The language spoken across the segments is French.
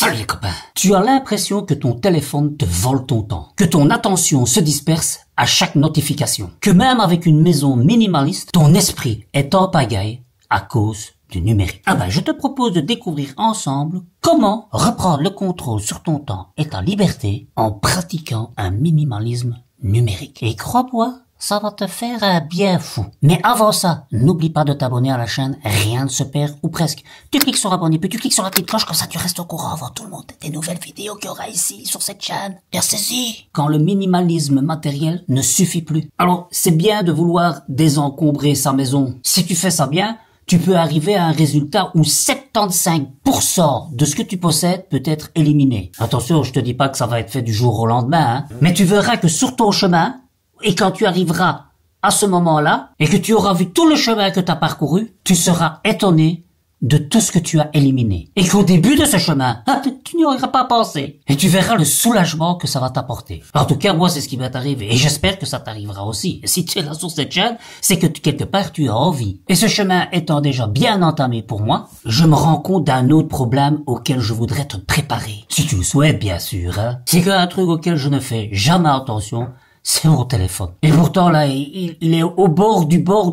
Salut les copains. Tu as l'impression que ton téléphone te vole ton temps, que ton attention se disperse à chaque notification, que même avec une maison minimaliste, ton esprit est en pagaille à cause du numérique. Je te propose de découvrir ensemble comment reprendre le contrôle sur ton temps et ta liberté en pratiquant un minimalisme numérique. Et crois-moi, ça va te faire un bien fou. Mais avant ça, n'oublie pas de t'abonner à la chaîne, rien ne se perd ou presque. Tu cliques sur abonner, puis tu cliques sur la petite cloche, comme ça tu restes au courant avant tout le monde des nouvelles vidéos qu'il y aura ici sur cette chaîne. Bien saisi. Quand le minimalisme matériel ne suffit plus. Alors, c'est bien de vouloir désencombrer sa maison. Si tu fais ça bien, tu peux arriver à un résultat où 75% de ce que tu possèdes peut être éliminé. Attention, je te dis pas que ça va être fait du jour au lendemain, mais tu verras que sur ton chemin, et quand tu arriveras à ce moment-là, et que tu auras vu tout le chemin que tu as parcouru, tu seras étonné de tout ce que tu as éliminé. Et qu'au début de ce chemin, tu n'y auras pas pensé. Et tu verras le soulagement que ça va t'apporter. En tout cas, moi, c'est ce qui va t'arriver. Et j'espère que ça t'arrivera aussi. Et si tu es là sur cette chaîne, c'est que quelque part, tu as envie. Et ce chemin étant déjà bien entamé pour moi, je me rends compte d'un autre problème auquel je voudrais te préparer. Si tu le souhaites, bien sûr, hein. C'est qu'un truc auquel je ne fais jamais attention, c'est mon téléphone. Et pourtant, là, il est au bord du bord.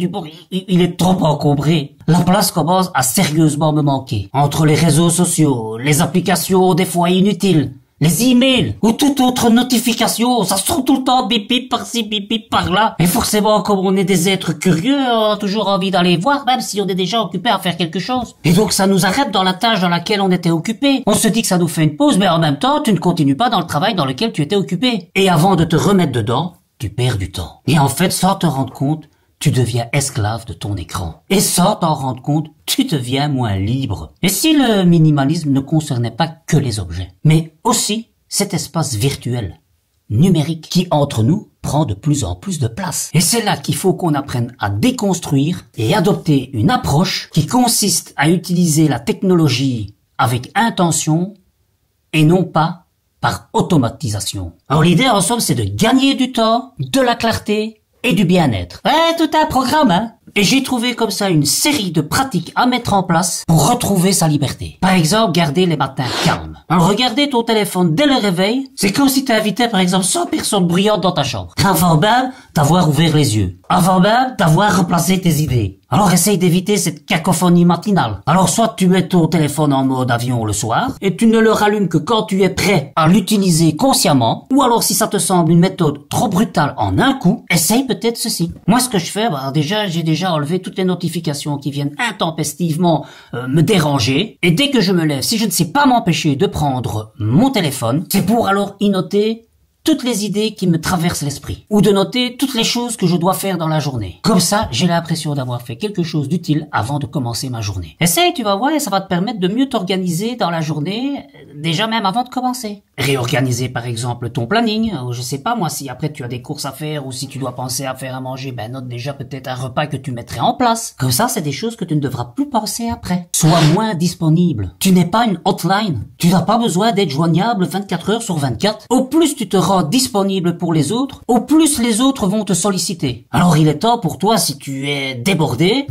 Il est trop encombré. La place commence à sérieusement me manquer. Entre les réseaux sociaux, les applications des fois inutiles, les emails ou toute autre notification, ça sort tout le temps bip bip par-ci, bip bip par-là. Et forcément, comme on est des êtres curieux, on a toujours envie d'aller voir, même si on est déjà occupé à faire quelque chose. Et donc ça nous arrête dans la tâche dans laquelle on était occupé. On se dit que ça nous fait une pause, mais en même temps, tu ne continues pas dans le travail dans lequel tu étais occupé. Et avant de te remettre dedans, tu perds du temps. Et en fait, sans te rendre compte, tu deviens esclave de ton écran. Et sans t'en rendre compte, tu deviens moins libre. Et si le minimalisme ne concernait pas que les objets, mais aussi cet espace virtuel, numérique, qui entre nous prend de plus en plus de place. Et c'est là qu'il faut qu'on apprenne à déconstruire et adopter une approche qui consiste à utiliser la technologie avec intention et non pas par automatisation. Alors l'idée en somme, c'est de gagner du temps, de la clarté et du bien-être. Ouais, tout un programme, hein. Et j'ai trouvé comme ça une série de pratiques à mettre en place pour retrouver sa liberté. Par exemple, garder les matins calmes. Alors regarder ton téléphone dès le réveil, c'est comme si tu invitais par exemple 100 personnes bruyantes dans ta chambre. Avant même d'avoir ouvert les yeux. Avant même d'avoir replacé tes idées. Alors essaye d'éviter cette cacophonie matinale. Alors soit tu mets ton téléphone en mode avion le soir, et tu ne le rallumes que quand tu es prêt à l'utiliser consciemment, ou alors si ça te semble une méthode trop brutale en un coup, essaye peut-être ceci. Moi ce que je fais, j'ai déjà enlevé toutes les notifications qui viennent intempestivement me déranger, et dès que je me lève, si je ne sais pas m'empêcher de prendre mon téléphone, c'est pour alors y noter toutes les idées qui me traversent l'esprit, ou de noter toutes les choses que je dois faire dans la journée. Comme ça, j'ai l'impression d'avoir fait quelque chose d'utile avant de commencer ma journée. Essaye, tu vas voir, et ça va te permettre de mieux t'organiser dans la journée, déjà même avant de commencer. Réorganiser par exemple ton planning, ou je sais pas moi, si après tu as des courses à faire, ou si tu dois penser à faire à manger, note déjà peut-être un repas que tu mettrais en place. Comme ça, c'est des choses que tu ne devras plus penser après. Sois moins disponible. Tu n'es pas une hotline. Tu n'as pas besoin d'être joignable 24 heures sur 24. Au plus tu te rends disponible pour les autres, au plus les autres vont te solliciter. Alors il est temps pour toi, si tu es débordé,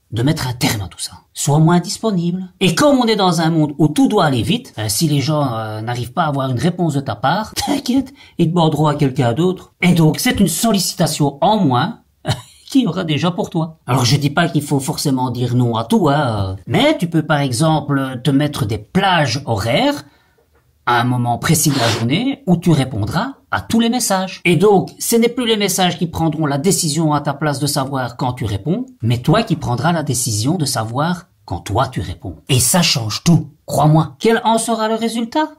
de mettre un terme à tout ça. Sois moins disponible. Et comme on est dans un monde où tout doit aller vite, si les gens n'arrivent pas à avoir une réponse de ta part, t'inquiète, ils demanderont à quelqu'un d'autre. Et donc c'est une sollicitation en moins qu'il y aura déjà pour toi. Alors je dis pas qu'il faut forcément dire non à tout, mais tu peux par exemple te mettre des plages horaires à un moment précis de la journée où tu répondras à tous les messages. Et donc, ce n'est plus les messages qui prendront la décision à ta place de savoir quand tu réponds, mais toi qui prendras la décision de savoir quand toi tu réponds. Et ça change tout, crois-moi. Quel en sera le résultat?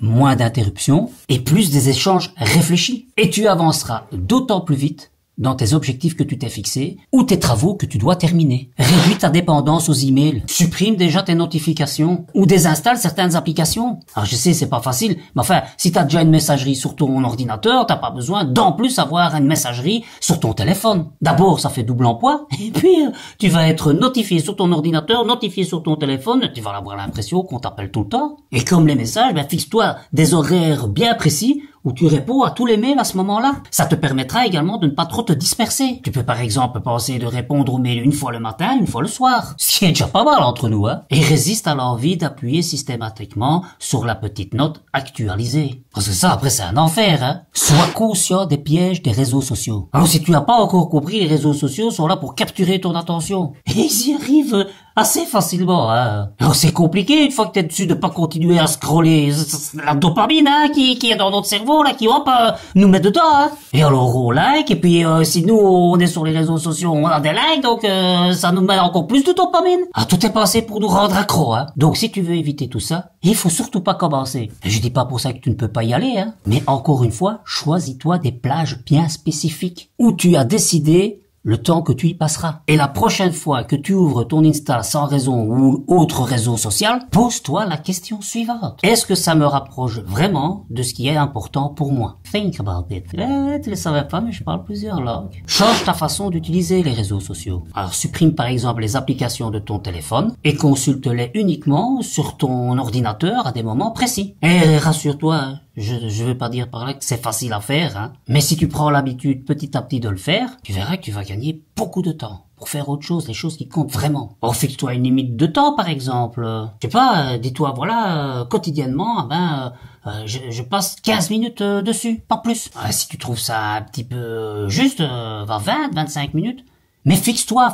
Moins d'interruptions et plus des échanges réfléchis. Et tu avanceras d'autant plus vite dans tes objectifs que tu t'es fixés ou tes travaux que tu dois terminer. Réduis ta dépendance aux emails. Supprime déjà tes notifications ou désinstalle certaines applications. Alors je sais, c'est pas facile, mais enfin, si t'as déjà une messagerie sur ton ordinateur, t'as pas besoin d'en plus avoir une messagerie sur ton téléphone. D'abord, ça fait double emploi, et puis tu vas être notifié sur ton ordinateur, notifié sur ton téléphone, tu vas avoir l'impression qu'on t'appelle tout le temps. Et comme les messages, fixe-toi des horaires bien précis où tu réponds à tous les mails à ce moment-là. Ça te permettra également de ne pas trop te disperser. Tu peux par exemple penser de répondre aux mails une fois le matin, une fois le soir. Ce qui est déjà pas mal entre nous, hein. Et résiste à l'envie d'appuyer systématiquement sur la petite note actualisée. Parce que ça, après, c'est un enfer, hein. Sois conscient des pièges des réseaux sociaux. Alors si tu n'as pas encore compris, les réseaux sociaux sont là pour capturer ton attention. Et ils y arrivent assez facilement, hein. Alors c'est compliqué une fois que t'es dessus de pas continuer à scroller. La dopamine, hein, qui est dans notre cerveau, là, qui hop, nous met dedans, hein. Et alors on like, et puis si nous on est sur les réseaux sociaux, on a des likes, donc ça nous met encore plus de dopamine. Ah, tout est pensé pour nous rendre accro, hein. Donc si tu veux éviter tout ça, il faut surtout pas commencer. Je dis pas pour ça que tu ne peux pas y aller, hein. Mais encore une fois, choisis-toi des plages bien spécifiques où tu as décidé le temps que tu y passeras. Et la prochaine fois que tu ouvres ton Insta sans raison ou autre réseau social, pose-toi la question suivante. Est-ce que ça me rapproche vraiment de ce qui est important pour moi? Think about it. Tu le savais pas, mais je parle plusieurs langues. Change ta façon d'utiliser les réseaux sociaux. Alors supprime par exemple les applications de ton téléphone et consulte-les uniquement sur ton ordinateur à des moments précis. Et rassure-toi, hein, je veux pas dire par là que c'est facile à faire, hein. Mais si tu prends l'habitude petit à petit de le faire, tu verras que tu vas gagner beaucoup de temps pour faire autre chose, les choses qui comptent vraiment. Or, fixe-toi une limite de temps, par exemple. Je sais pas, dis-toi, voilà, quotidiennement, je passe 15 minutes dessus, pas plus. Si tu trouves ça un petit peu juste, 25 minutes. Mais fixe-toi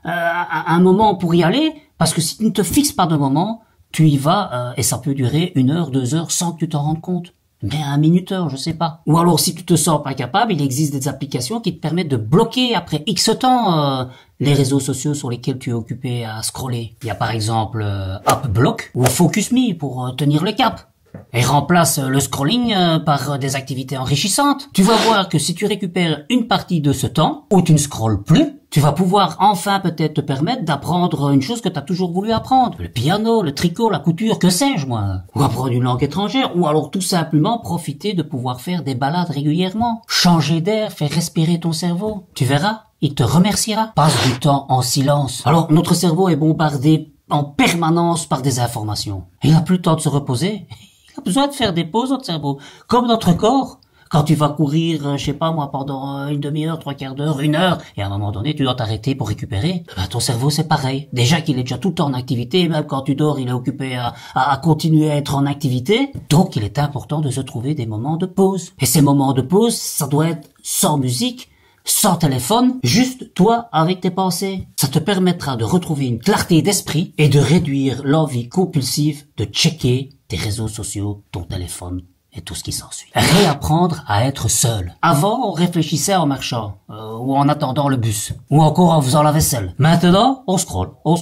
un moment pour y aller, parce que si tu ne te fixes pas de moment, tu y vas, et ça peut durer 1 heure, 2 heures, sans que tu t'en rendes compte. Mais un minuteur, je sais pas. Ou alors, si tu te sens pas capable, il existe des applications qui te permettent de bloquer après X temps les réseaux sociaux sur lesquels tu es occupé à scroller. Il y a par exemple AppBlock ou Focus Me pour tenir le cap. Et remplace le scrolling par des activités enrichissantes. Tu vas voir que si tu récupères une partie de ce temps, où tu ne scrolles plus, tu vas pouvoir enfin peut-être te permettre d'apprendre une chose que tu as toujours voulu apprendre. Le piano, le tricot, la couture, que sais-je moi. Ou apprendre une langue étrangère, ou alors tout simplement profiter de pouvoir faire des balades régulièrement. Changer d'air, faire respirer ton cerveau. Tu verras, il te remerciera. Passe du temps en silence. Alors notre cerveau est bombardé en permanence par des informations. Il n'a plus le temps de se reposer. Il a besoin de faire des pauses, notre cerveau. Comme notre corps. Quand tu vas courir, je sais pas moi, pendant une demi-heure, 3/4 d'heure, 1 heure, et à un moment donné, tu dois t'arrêter pour récupérer, ton cerveau, c'est pareil. Déjà qu'il est déjà tout le temps en activité, même quand tu dors, il est occupé à continuer à être en activité. Donc, il est important de se trouver des moments de pause. Et ces moments de pause, ça doit être sans musique, sans téléphone, juste toi avec tes pensées. Ça te permettra de retrouver une clarté d'esprit et de réduire l'envie compulsive de checker tes réseaux sociaux, ton téléphone et tout ce qui s'ensuit. Réapprendre à être seul. Avant, on réfléchissait en marchant, ou en attendant le bus, ou encore en faisant la vaisselle. Maintenant, on scrolle. On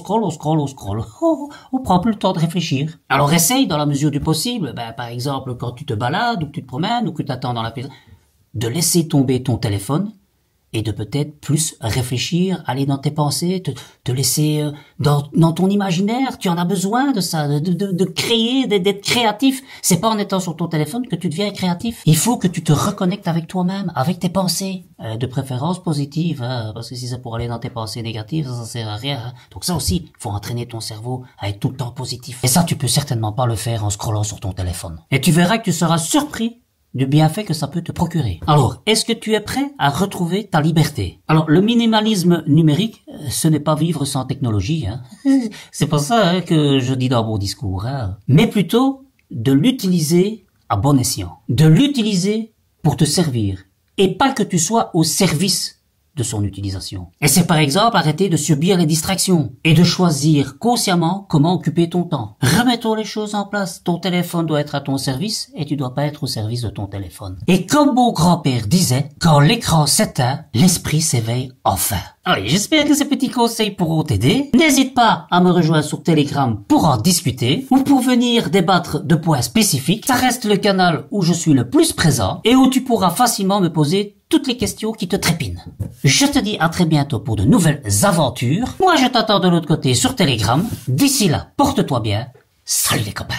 prend plus le temps de réfléchir. Alors essaye, dans la mesure du possible, par exemple, quand tu te balades, ou que tu te promènes, ou que tu attends dans la maison, de laisser tomber ton téléphone, et de peut-être plus réfléchir, aller dans tes pensées, te laisser dans ton imaginaire. Tu en as besoin de ça, de créer, d'être créatif. C'est pas en étant sur ton téléphone que tu deviens créatif. Il faut que tu te reconnectes avec toi-même, avec tes pensées, de préférence positive, hein, parce que si c'est pour aller dans tes pensées négatives, ça sert à rien. Hein. Donc ça aussi, il faut entraîner ton cerveau à être tout le temps positif. Et ça, tu peux certainement pas le faire en scrollant sur ton téléphone. Et tu verras que tu seras surpris du bienfait que ça peut te procurer. Alors, est-ce que tu es prêt à retrouver ta liberté? Alors, le minimalisme numérique, ce n'est pas vivre sans technologie, hein. C'est pas ça que je dis dans mon discours, hein. Mais plutôt de l'utiliser à bon escient. De l'utiliser pour te servir. Et pas que tu sois au service de son utilisation. Et c'est par exemple arrêter de subir les distractions et de choisir consciemment comment occuper ton temps. Remettons les choses en place. Ton téléphone doit être à ton service et tu dois pas être au service de ton téléphone. Et comme mon grand-père disait, quand l'écran s'éteint, l'esprit s'éveille enfin. Allez, j'espère que ces petits conseils pourront t'aider. N'hésite pas à me rejoindre sur Telegram pour en discuter ou pour venir débattre de points spécifiques. Ça reste le canal où je suis le plus présent et où tu pourras facilement me poser toutes les questions qui te trépinent. Je te dis à très bientôt pour de nouvelles aventures. Moi, je t'attends de l'autre côté sur Telegram. D'ici là, porte-toi bien. Salut les copains.